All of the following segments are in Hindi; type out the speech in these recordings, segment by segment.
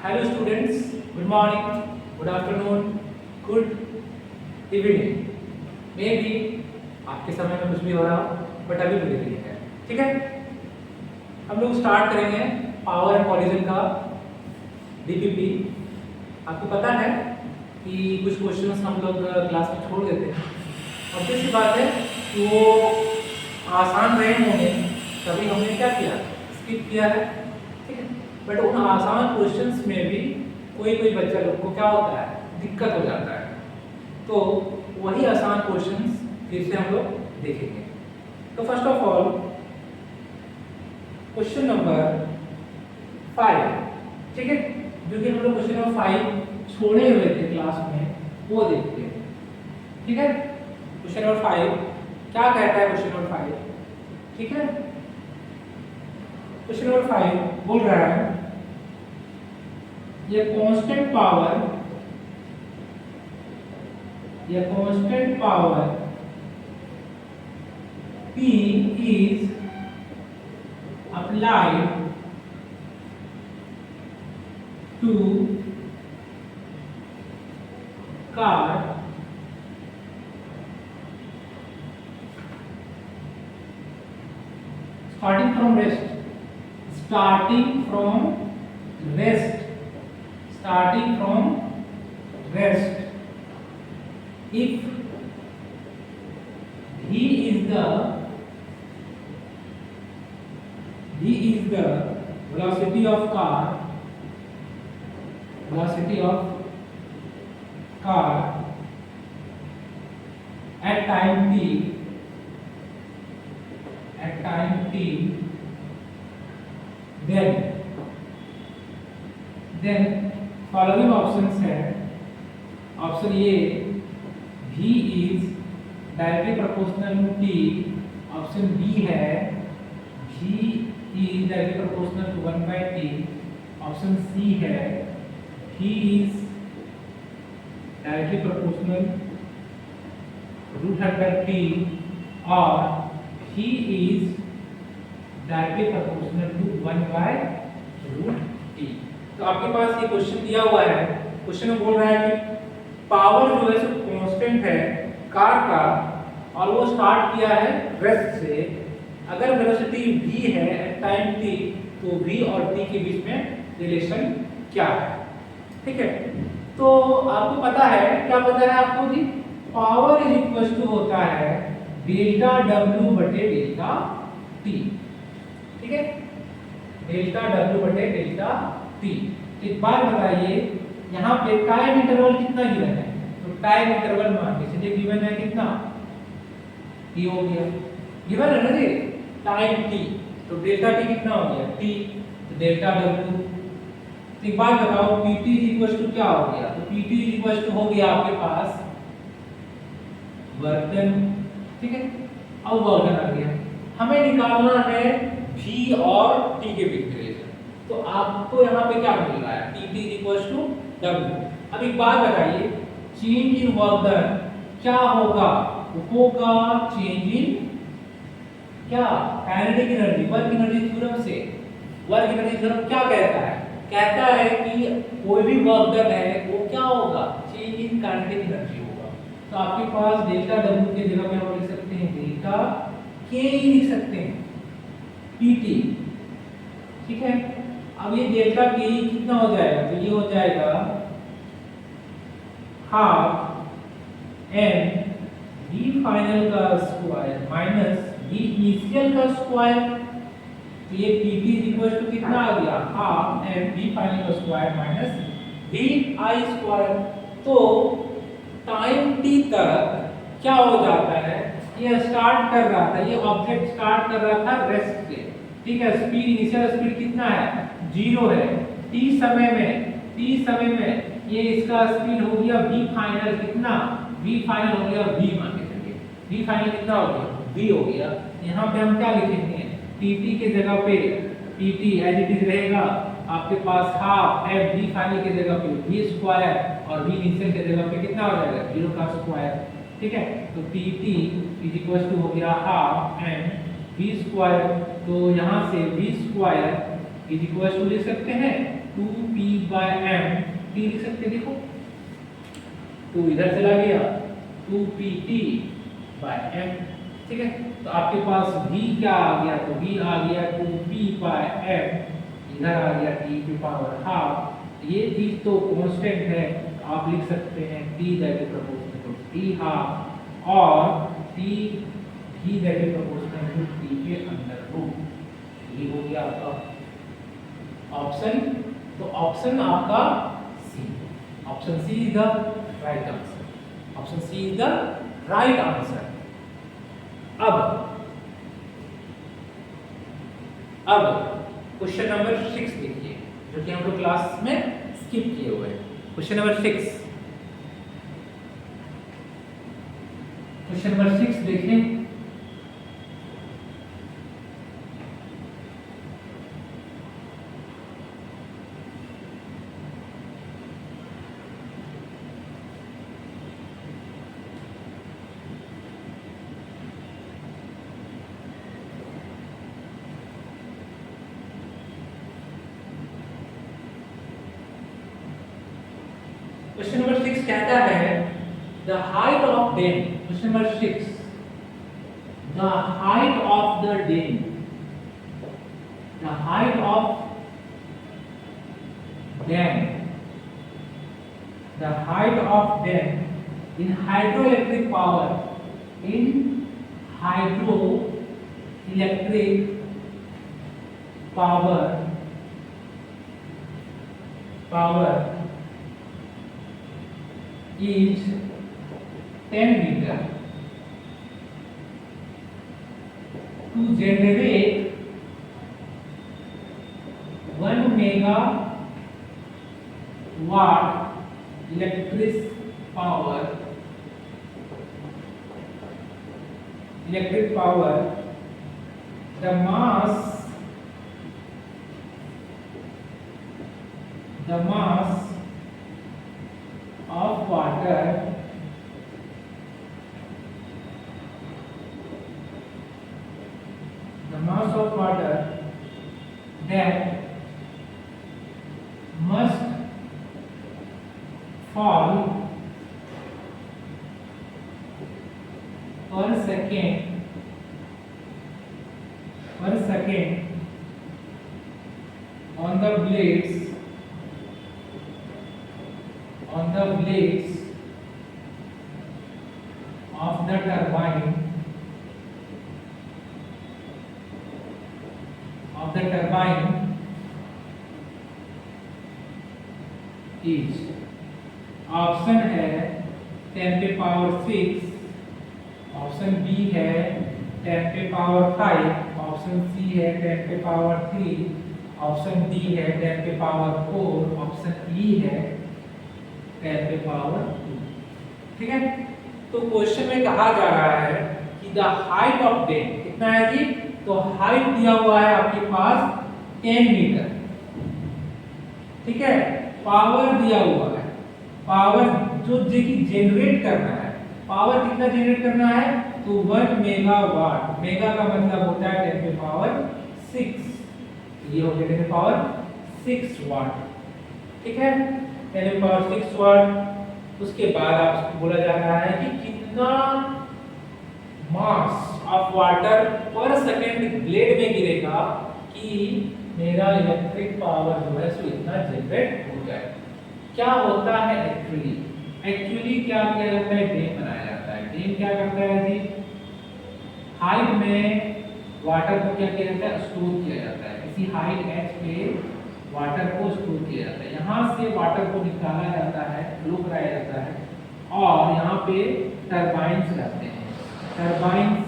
Hello students, good morning, good afternoon, good evening. May be आपके समय में कुछ भी हो रहा हो, बट अभी गुड इवनिंग है। ठीक है, हम लोग स्टार्ट करेंगे पावर एंड कॉलिजन का डीपीपी। आपको पता है कि कुछ क्वेश्चंस हम लोग क्लास में छोड़ देते हैं। ऑब्वियस सी बात है कि वो आसान रहे होंगे, तभी हमने क्या किया, स्किप किया है। ठीक है, बट उन आसान क्वेश्चंस में भी कोई कोई बच्चा लोग को क्या होता है, दिक्कत हो जाता है। तो वही आसान क्वेश्चंस फिर से हम लोग देखेंगे। तो first of all question number 5, ठीक है, जो कि हम लोग क्वेश्चन नंबर 5 छोड़े हुए थे क्लास में, वो देखते हैं। ठीक है, क्वेश्चन नंबर 5 क्या कहता है? क्वेश्चन नंबर 5, ठीक है, क्वेश्चन नंबर 5 बोल रहा है ये constant power P is applied to car starting from rest if V is the velocity of car at time t, then following options है। Option A V is directly proportional to t, option B है V is directly proportional to 1 by t, option C है V is directly proportional √t और V is directly proportional to 1 by √t। तो आपके पास ये क्वेश्चन दिया हुआ है। क्वेश्चन में बोल रहा है कि पावर जो है सो कांस्टेंट है कार का, और वो स्टार्ट किया है रेस्ट से। अगर वेलोसिटी v है एट टाइम t, तो v और t के बीच में रिलेशन क्या है? ठीक है, तो आपको पता है, क्या पता है आपको जी? पावर इज इक्वल टू होता है डेल्टा w बटे डेल्टा t। ठीक है, डेल्टा w बटे डेल्टा t। एक बार बताइए, यहाँ पे टाइम इंटरवल कितना गिवन है? तो टाइम इंटरवल मान के चलिए गिवन है कितना, t हो गया, गिवन है ना जी, टाइम t, तो डेल्टा t कितना हो गया, t, तो डेल्टा w। तो एक बात बताओ, pt इक्वल टू क्या हो गया? तो pt इक्वल टू हो गया आपके पास वर्क डन। ठीक है, अब वर्क डन आ गया, हमें निकालना है v और t के बीच रिलेशन। तो आपको यहाँ पे क्या मिल रहा है, pt इक्वल टू w। अब एक बात बताइए, चेंज इन वर्क डन क्या होगा? होगा चेंज इन क्या, kinetic energy, work energy theorem से। वर्क एनर्जी थ्योरम क्या कहता है? कहता है कि कोई भी वर्क डन है वो क्या होगा, चेंज इन काइनेटिक एनर्जी होगा। तो आपके पास डेल्टा w के जगह पे हम लिख सकते हैं डेल्टा k लिख सकते हैं pt। ठीक है, अब ये डेल्टा k कितना हो जाएगा? तो ये हो जाएगा हाफ m v फाइनल का स्क्वायर माइनस v इनिशियल का स्क्वायर। तो ये pt इक्वल टू कितना आ गया, हाफ m v फाइनल का square minus v i square. तो टाइम t तक क्या हो जाता है, ये स्टार्ट कर रहा था, ये ऑब्जेक्ट स्टार्ट कर रहा था रेस्ट से। ठीक है, स्पीड, इनिशियल स्पीड कितना है, 0 है। t समय में ये इसका स्पीड हो गया v फाइनल कितना, v फाइनल हो गया v, मान के चलिए v फाइनल कितना हो गया, v हो गया। यहाँ पे हम क्या लिखेंगे, tt के जगह पे pt एज इट इज रहेगा आपके पास हाफ m v फाइनल के जगह पे v स्क्वायर और v इनिशियल के जगह पे कितना हो जाएगा, 0 का स्क्वायर। ठीक है, तो pt इज इक्वल टू हो गया हाफ m v स्क्वायर। तो यहाँ से v square is equal to लिख सकते हैं 2p/m, t लिख सकते हैं, देखो 2 इधर चला गया 2pt/m, ठीक है। तो आपके पास v क्या आ गया, तो v आ गया 2p/m, इधर आ गया t की पावर हाफ। ये चीज तो कांस्टेंट है, आप लिख सकते हैं t that is proportional to t half और t v that is proportional to t के अंडर रूट। ये हो गया आपका ऑप्शन। तो ऑप्शन आपका C, option C is the right answer, option C is the right answer. अब क्वेश्चन नंबर 6 देखिए, जो कि हम लोग क्लास में स्किप किए हुए हैं। क्वेश्चन नंबर 6, क्वेश्चन नंबर 6 देखें। क्वेश्चन नंबर 6 कहता है the height of dam, question number 6, the height of the dam, the height of dam, the height of dam in hydroelectric power, in hydroelectric power is 10 meter. To generate 1 megawatt electric power, the mass of water that must fall per second on the blades of the turbine is, option है 10 पे पावर 6, ऑप्शन बी है 10 पे पावर 5, ऑप्शन सी है 10 पे पावर 3, ऑप्शन डी है 10 पे पावर 4, ऑप्शन ई है 10 पे पावर 2, ठीक है। तो क्वेश्चन में कहा जा रहा है कि द हाइट ऑफ डैम कितना है जी, तो हाइट दिया हुआ है आपके पास 10 मीटर, ठीक है। पावर दिया हुआ है, पावर जो जनरेट करना है, पावर कितना जनरेट करना है, तो 1 मेगावाट, मेगा का मतलब होता है 10 पे पावर 6, ये हो गया 10 पे पावर 6 वाट, ठीक है, 10 पे पावर 6 वाट। उसके बाद आपको बोला जा रहा है कि कितना मास ऑफ वाटर पर सेकंड ब्लेड में गिरेगा कि मेरा इलेक्ट्रिक पावर जो है सो इतना जनरेट हो जाए। क्या होता है एक्चुअली क्या किया जाता है, डैम बनाया जाता है। डैम क्या करता है जी, हाइट में वाटर को क्या किया जाता है, स्टोर किया जाता है, किसी हाइट h पे वाटर को स्टोर किया जाता है। यहाँ से वाटर को निकाला जाता है, फ्लो कराया जाता है और यहाँ पे टरबाइंस रहते हैं। टरबाइंस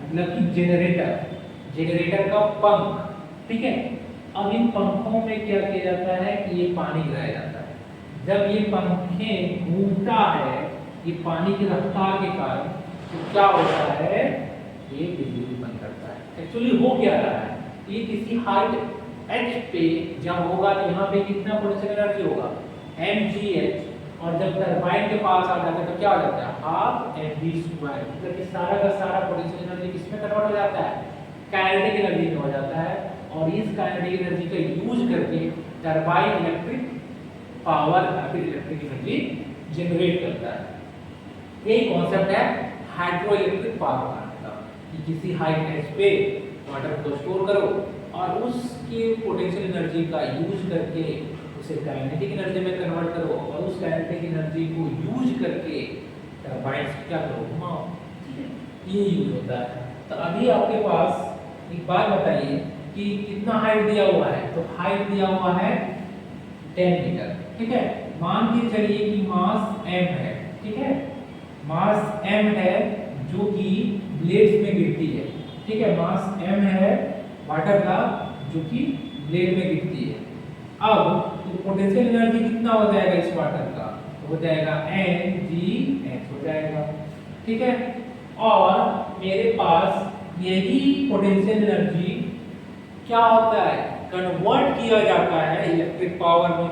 मतलब कि जेनरेटर का पंख, ठीक है। अब इन पंखों में क्या किया जाता है कि ये पानी गिराया जाता है। जब ये पंखे घूमता है ये पानी की रफ्तार के कारण, तो क्या होता है, ये बिजली उत्पन्न करता है। एक्चुअली हो क्या रहा है, ये किसी हाइट h पे जब होगा तो यहाँ पे कितना पोटेंशियल एनर्जी होगा, mgh, और जब टरबाइन के पास आ जाता है तो क्या हो जाता है, हाफ mv², मतलब कि सारा का सारा पोटेंशियल एनर्जी किसमें कन्वर्ट हो जाता है, काइनेटिक एनर्जी में हो जाता है। और इस काइनेटिक एनर्जी का यूज करके टरबाइन इलेक्ट्रिक पावर या फिर इलेक्ट्रिक एनर्जी जनरेट करता है। यही कॉन्सेप्ट है हाइड्रो इलेक्ट्रिक पावर प्लांट का, कि किसी हाई टेम्परेचर पे वाटर को स्टोर करो और उसकी पोटेंशियल एनर्जी का यूज करके उसे काइनेटिक एनर्जी में कन्वर्ट करो और उस काइनेटिक एनर्जी को यूज करके टरबाइन से क्या करो, घुमाओ। ये यूज होता है। तो अभी आपके पास एक बात बताइए कि कितना हाइट दिया हुआ है, तो हाइट दिया हुआ है 10 मीटर, ठीक है। मान के चलिए कि मास m है, ठीक है, मास m है जो कि ब्लेड्स में गिरती है, ठीक है, मास m है वाटर का जो कि ब्लेड में गिरती है। अब तो पोटेंशियल एनर्जी कितना हो जाएगा इस वाटर का, हो जाएगा mgh हो जाएगा, ठीक है। और मेरे पास यही पोटेंशियल एनर्जी क्या होता है, कन्वर्ट किया जाता है इलेक्ट्रिक पावर में।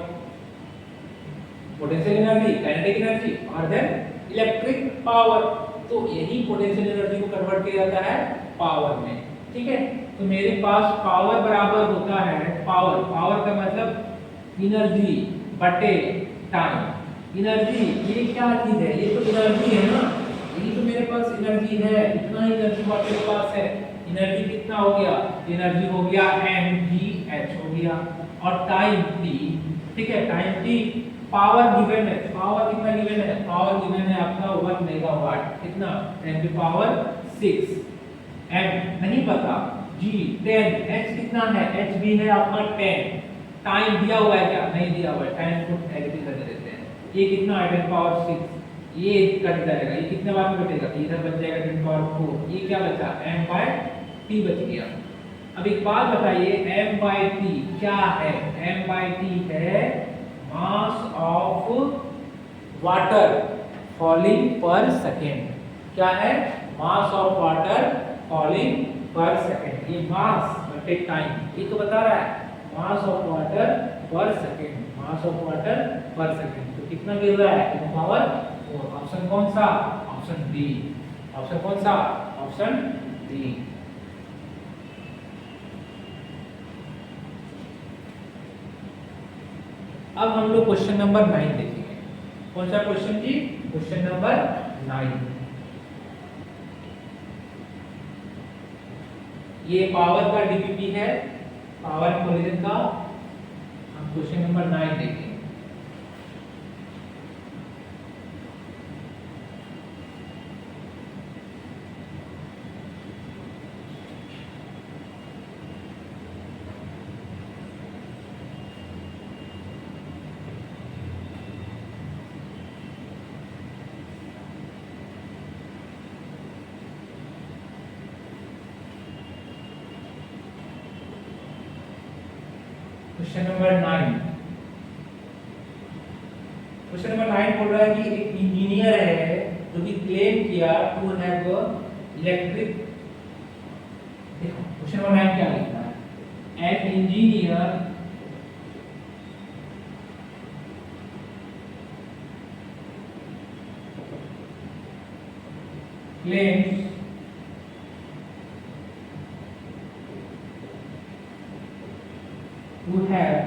पोटेंशियल एनर्जी, काइनेटिक एनर्जी और देन इलेक्ट्रिक पावर, तो यही पोटेंशियल एनर्जी को कन्वर्ट किया जाता है पावर में, ठीक है। तो मेरे पास पावर बराबर होता है, पावर, पावर का मतलब एनर्जी बटे टाइम। एनर्जी ये क्या चीज है, ये तो एनर्जी है ना, ये तो मेरे पास एनर्जी है, इतना ही एनर्जी मेरे पास है। एनर्जी कितना हो गया, एनर्जी हो गया mgh हो गया, और टाइम t, ठीक है, टाइम t। पावर गिवन है, पावर कितना गिवन है, पावर गिवन है आपका 1 मेगावाट, कितना 10 की पावर 6। m नहीं पता, g 10, h कितना है, h भी है आपका 10। टाइम दिया हुआ है क्या, नहीं दिया हुआ है, टाइम को नेगेटिव कर देते हैं। ये कितना है 10 पावर 6, ये कट जाएगा, ये कितने बार में बचेगा, इधर बच जाएगा 10 पावर 4, ये क्या बचा m/t बच गया। अब एक बात बताइए m/t क्या है, m/t है मास ऑफ वाटर फॉलिंग पर सेकेंड। क्या है, मास ऑफ वाटर फॉलिंग पर सेकेंड। ये मास बटे टाइम, ये तो बता रहा है मास ऑफ वाटर पर सेकेंड, मास ऑफ वाटर पर सेकेंड। तो कितना गिर रहा है, 10 पावर 4। ऑप्शन कौन सा, ऑप्शन डी। ऑप्शन कौन सा, ऑप्शन डी। अब हम लोग क्वेश्चन नंबर 9 देखेंगे। कौन सा क्वेश्चन जी, क्वेश्चन नंबर 9। ये पावर का डीपीपी है, पावर कोलिजन का। हम क्वेश्चन नंबर 9 देखेंगे। क्वेश्चन नंबर 9, क्वेश्चन नंबर 9 बोल रहा है कि एक इंजीनियर है जो कि क्लेम किया टू हैव इलेक्ट्रिक। देखो क्वेश्चन नंबर 9 क्या लिखा है, an engineer claims to have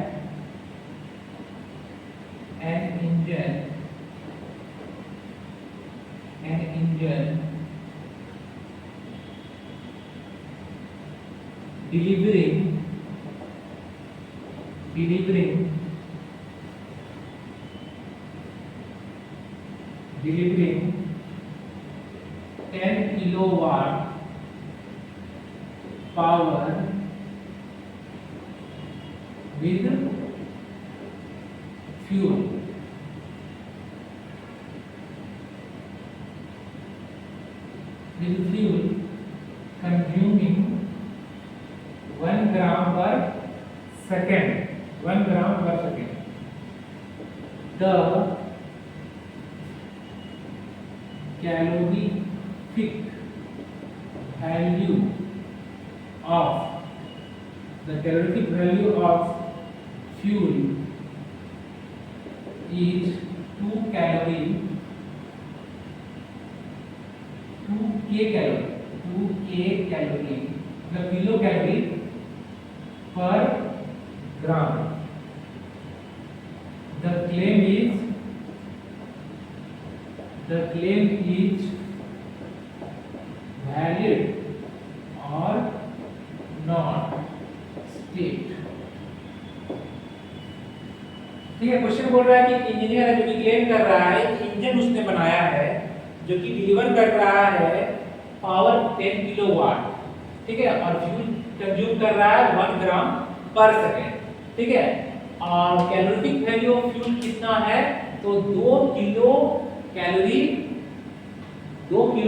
an engine delivering 10 kilowatt power with fuel. With fuel consuming 1 gram per second. 1 gram per second. The calorific value of fuel is 2 calorie 2 k calorie 2 k calorie, the kilocalorie per gram. The claim is valid or not state. ठीक है, क्वेश्चन बोल रहा है कि इंजीनियर है जो कि क्लेम कर रहा है कि इंजन उसने बनाया है जो कि डिलीवर कर रहा है पावर 10 किलोवाट, ठीक है, और फ्यूल कंज्यूम कर रहा है 1 ग्राम पर सेकेंड, ठीक है, और कैलोरीफिक वैल्यू ऑफ फ्यूल कितना है, तो 2 किलो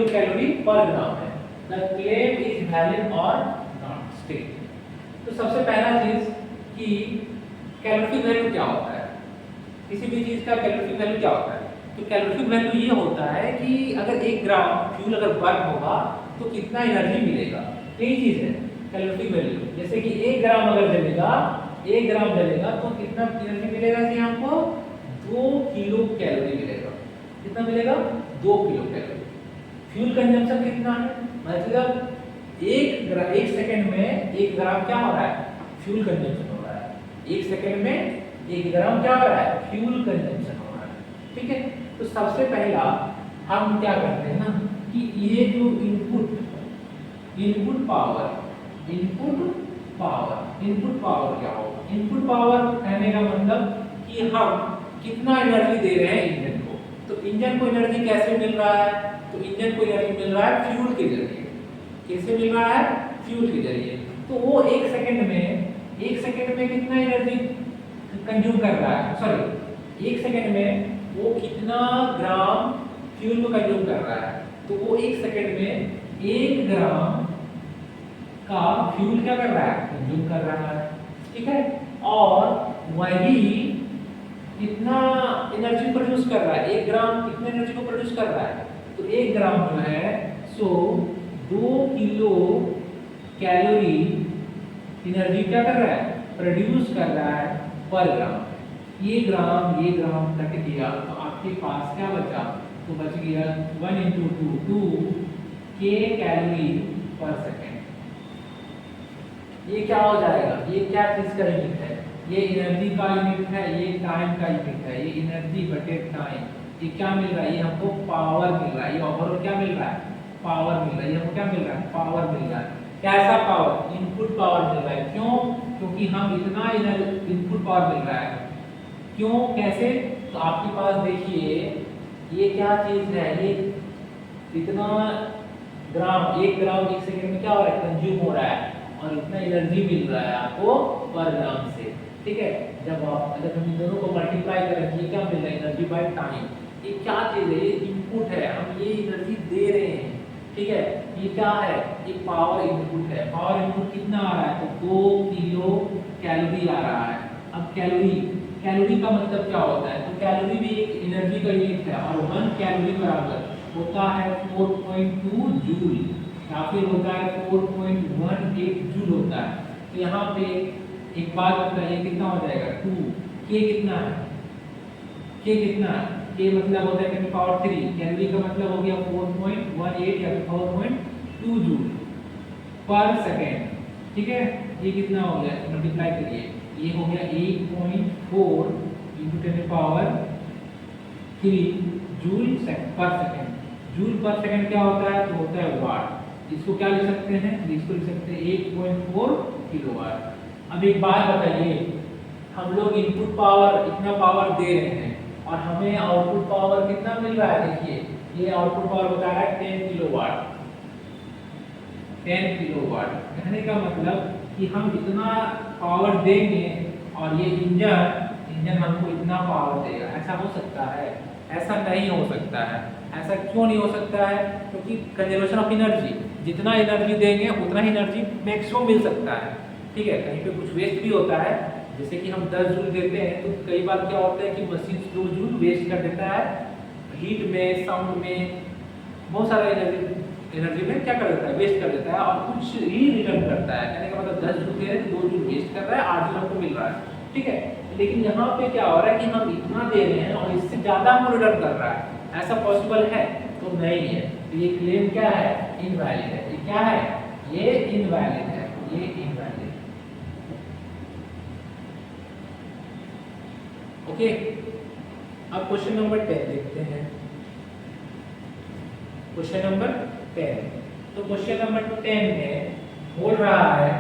कैलोरी पर ग्राम है। द क्लेम इज वैलिड और नॉट स्टेट। तो सबसे पहला चीज कि कैलोरीफिक वैल्यू क्या होता है, किसी भी चीज का कैलोरीफिक वैल्यू क्या होता है, तो कैलोरीफिक वैल्यू ये होता है कि अगर 1 ग्राम फ्यूल अगर बर्न होगा तो कितना एनर्जी मिलेगा, यही चीज है कैलोरीफिक वैल्यू। जैसे कि 1 ग्राम अगर जलेगा तो कितना एनर्जी मिलेगा जी हमको, 2 किलो कैलोरी मिलेगा। कितना मिलेगा, 2 किलो कैलोरी। फ्यूल कंजम्पशन कितना है, मतलब 1 सेकंड में 1 ग्राम क्या हो रहा है, फ्यूल कंजम्पशन हो रहा है। 1 सेकंड में 1 ग्राम क्या हो रहा है, फ्यूल कंजम्पशन हो रहा है, ठीक है। तो सबसे पहला हम क्या करते हैं ना कि ये जो इनपुट पावर क्या होगा, इनपुट पावर कहने का मतलब कि हम कितना एनर्जी दे रहे हैं इंजन को। तो इंजन को एनर्जी कैसे मिल रहा है, तो इंजन को एनर्जी मिल रहा है फ्यूल के जरिए। कैसे मिल रहा है, फ्यूल के जरिए। तो वो 1 सेकंड में कितना एनर्जी कंज्यूम कर रहा है, सॉरी 1 सेकंड में वो कितना ग्राम फ्यूल को कंज्यूम कर रहा है, तो वो 1 सेकंड में 1 ग्राम का फ्यूल क्या कर रहा है, कंज्यूम कर रहा है, ठीक है। और वही कितना एनर्जी प्रोड्यूस कर रहा है, 1 ग्राम कितने एनर्जी को प्रोड्यूस कर रहा है, तो 1 ग्राम जो है सो 2 किलो कैलोरी एनर्जी क्या कर रहा है, प्रोड्यूस कर रहा है पर ग्राम। ये ग्राम कट दिया तो आपके पास क्या बचा, तो बच गया 1 × 2 k कैलोरी पर सेकेंड। ये क्या हो जाएगा, ये क्या चीज का यूनिट है, ये एनर्जी का यूनिट है, ये टाइम का यूनिट है, ये एनर्जी बटे टाइम। ये क्या मिल रहा है, ये हमको पावर मिल रहा है, ये ओवरऑल क्या मिल रहा है, पावर मिल रहा है। ये हमको क्या मिल रहा है, पावर मिल रहा है। कैसा पावर, इनपुट पावर मिल रहा है। क्यों, क्योंकि हम इतना इनपुट पावर मिल रहा है। क्यों, कैसे, तो आपके पास देखिए ये क्या चीज है, ये इतना ग्राम 1 ग्राम 1 सेकंड में क्या हो रहा है, कंज्यूम हो रहा है, और इतना एनर्जी मिल रहा है आपको पर ग्राम से, ठीक है। जब आप अगर हम इन दोनों को मल्टीप्लाई करें तो ये क्या मिल रहा है, एनर्जी बाय टाइम। ये क्या चीज है, ये इनपुट है, हम ये एनर्जी दे रहे हैं, ठीक है। ये क्या है, ये पावर इनपुट है। पावर इनपुट कितना आ रहा है, तो 2 किलो कैलोरी आ रहा है। अब कैलोरी का मतलब क्या होता है, तो कैलोरी भी एक एनर्जी का यूनिट है, और 1 कैलोरी बराबर होता है 4.2 जूल, या फिर होता है 4.18 जूल होता है। तो यहाँ पे एक बात बताइए कितना हो जाएगा, 2 k कितना है, k मतलब होता है 10⁻³ कैलोरी का मतलब हो गया 4.18 या 4.2 जूल पर सेकेंड, ठीक है। ये कितना हो गया, मल्टीप्लाई करिए, ये हो गया 8.4 × 10⁻³ जूल पर सेकेंड। जूल पर सेकेंड क्या होता है, तो होता है वाट। इसको क्या लिख सकते हैं, इसको लिख सकते हैं 8.4 किलोवाट। अब एक बात बताइए, हम लोग इनपुट पावर इतना पावर दे रहे हैं और हमें आउटपुट पावर कितना मिल रहा है, देखिए ये आउटपुट पावर बता रहा है 10 किलोवाट। 10 किलोवाट कहने का मतलब कि हम इतना पावर देंगे और ये इंजन हमको इतना पावर देगा। ऐसा हो सकता है, ऐसा नहीं हो सकता है। ऐसा क्यों नहीं हो सकता है, क्योंकि कंजर्वेशन ऑफ एनर्जी, जितना एनर्जी देंगे उतना ही एनर्जी मैक्सिमम मिल सकता है, ठीक है। कहीं पे कुछ वेस्ट भी होता है, जैसे कि हम 10 जूल देते हैं तो कई बार क्या होता है कि मशीन 2 जूल वेस्ट कर देता है, हीट में, साउंड में, बहुत सारा एनर्जी में क्या कर देता है, वेस्ट कर देता है, और कुछ ही रिटर्न करता है। कहने का मतलब 10 जूल दे रहे हैं तो 2 जूल वेस्ट कर रहा है, 8 जूल हमको मिल रहा है, ठीक है। लेकिन यहाँ पे क्या हो रहा है कि हम इतना दे रहे हैं और इससे ज़्यादा हमको रिटर्न कर रहा है। ऐसा पॉसिबल है, तो नहीं है। तो ये क्लेम क्या है, इनवैलिड है। ये क्या है, ये इनवैलिड है, ये इनवैलिड। ओके, अब क्वेश्चन नंबर 10 देखते हैं। क्वेश्चन नंबर 10, तो क्वेश्चन नंबर 10 में बोल रहा है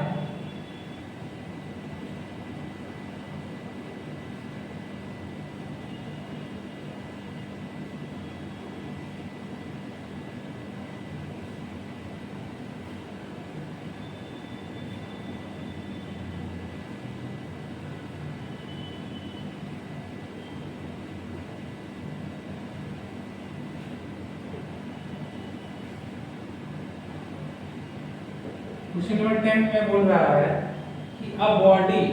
क्वेश्चन नंबर 10 में बोल रहा है कि a body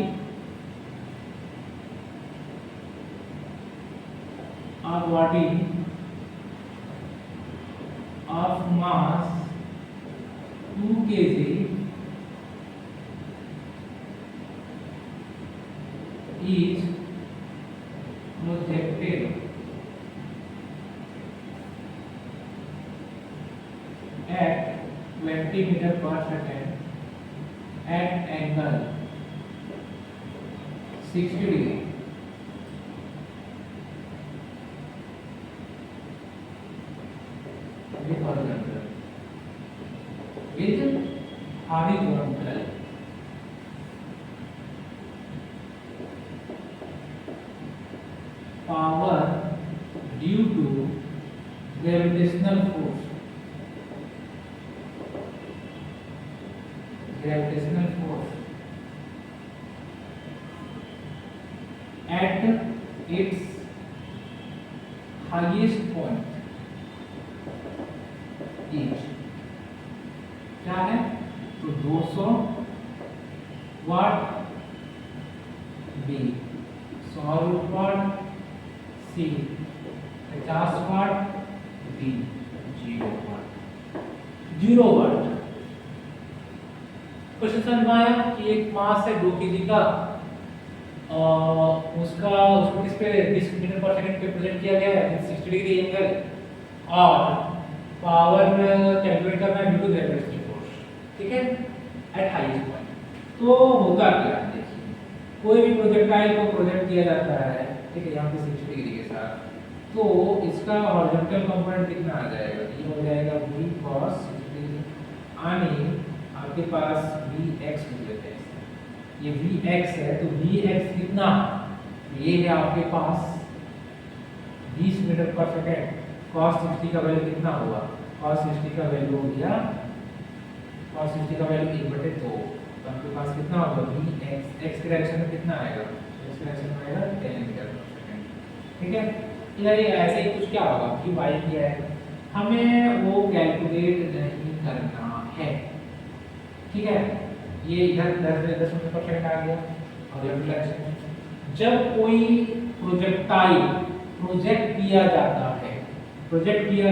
of mass 2 kg is projected at 20 meter per second at angle 60 degree with horizontal power due to gravitational force at its highest point is क्या है, तो 200 वाट बी 100 वाट सी 50 वाट डी 0 वाट। क्वेश्चन समझ में आया कि एक मास है 2 kg का, उसको किस पे 20 मीटर पर सेकंड पे प्रेजेंट किया गया है 60 डिग्री एंगल, और पावर कैलकुलेट करना है ड्यू टू ग्रेविटेशनल फोर्स, ठीक है, एट हाईएस्ट पॉइंट। तो होगा क्या, देखिए कोई भी प्रोजेक्टाइल को प्रोजेक्ट किया जाता है, ठीक है, यहाँ पे 60 डिग्री के साथ, तो इसका हॉरिजॉन्टल कंपोनेंट कितना आ जाएगा, ये हो जाएगा v cos 60 यानी आपके पास vx मिल जाता है, ये vx है, तो vx कितना, ये है आपके पास 20 मीटर पर सेकंड, cos 60 का वैल्यू कितना हुआ, cos 60 का वैल्यू हो गया, cos 60 का वैल्यू 1/2, तो आपके पास कितना होगा vx, x के डायरेक्शन में कितना आएगा, x के डायरेक्शन में आएगा 10 मीटर पर सेकंड, ठीक है। इधर ये ऐसे ही कुछ क्या होगा कि y क्या है, हमें वो कैलकुलेट नहीं करना है, ठीक है, ये इधर 10 मीटर पर सेकंड आ गया, और ये डायरेक्शन। जब कोई प्रोजेक्टाइल प्रोजेक्ट किया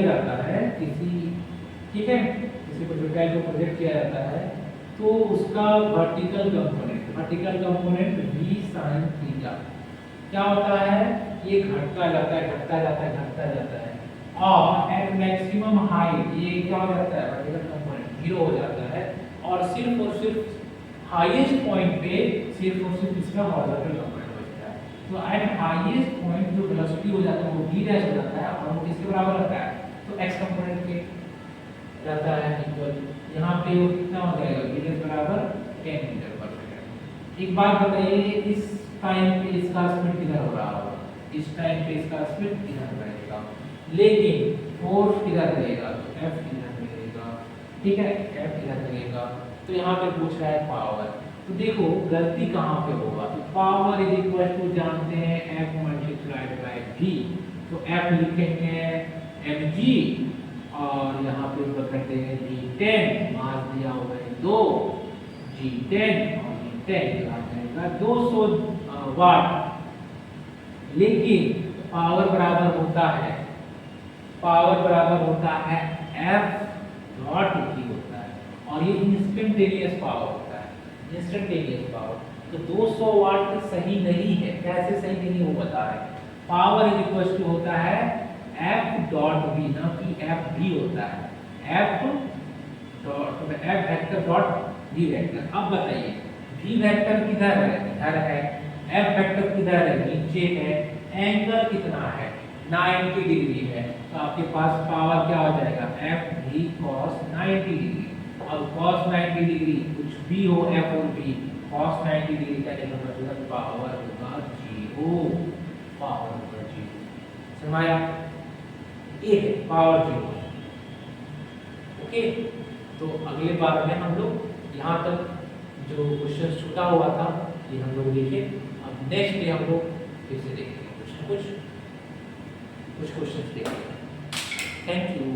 जाता है किसी, ठीक है, किसी प्रोजेक्टाइल को प्रोजेक्ट किया जाता है, तो उसका vertical component v sin theta क्या होता है, ये घटता जाता है, और एट मैक्सिमम हाइट ये क्या हो जाता है, वर्टिकल कंपोनेंट 0 हो जाता है, और सिर्फ हाईएस्ट पॉइंट पे सिर्फ इसका हॉरिजॉन्टल कंपोनेंट बचता है। तो एट हाईएस्ट पॉइंट जो वेलोसिटी हो जाता है वो v डैश हो जाता है, और वो किसके बराबर रहता है, तो x कंपोनेंट के रहता है इक्वल, यहाँ पे वो कितना हो जाएगा, v डैश बराबर 10 मीटर पर सेकंड। एक बात बताइए, इस टाइम पे इसका स्पीड किधर हो रहा होगा, इस टाइम पे इसका स्पीड इधर रहेगा, लेकिन फोर्स किधर रहेगा, तो f इधर रहेगा, ठीक है, f इधर रहेगा। तो यहाँ पे पूछ रहा है पावर, तो देखो गलती कहाँ पे होगा, तो पावर इज इक्वल टू जानते हैं f मल्टीप्लाइड बाय v, तो f लिखेंगे mg, और यहाँ पे ऊपर कर देंगे g10, मास दिया हुआ है 2, g10 और g10 आ जाएगा 200 वाट, लेकिन पावर बराबर होता है f डॉट v होता है, और ये इंस्टेंटेनियस पावर होता है, इंस्टेंटेनियस पावर। तो 200 वाट सही नहीं है, कैसे सही नहीं वो बता रहे, पावर इज इक्वल टू होता है f डॉट v, ना कि f v होता है, f vector dot v vector. अब बताइए v वेक्टर किधर है, इधर है, एफ वेक्टर किधर है, नीचे है, एंगल कितना है 90 डिग्री है, तो आपके पास पावर क्या हो जाएगा एफ भी cos 90 डिग्री। अब cos 90 डिग्री कुछ भी हो एफ और बी, cos 90 डिग्री का मतलब पावर होगा 0, पावर होगा 0। समझाया, ये है पावर 0। ओके, तो अगले बार में हम लोग यहाँ तक जो क्वेश्चन छूटा हुआ था ये हम लोग देखे। अब नेक्स्ट डे हम लोग फिर से देखेंगे कुछ क्वेश्चन देखेंगे। Thank you.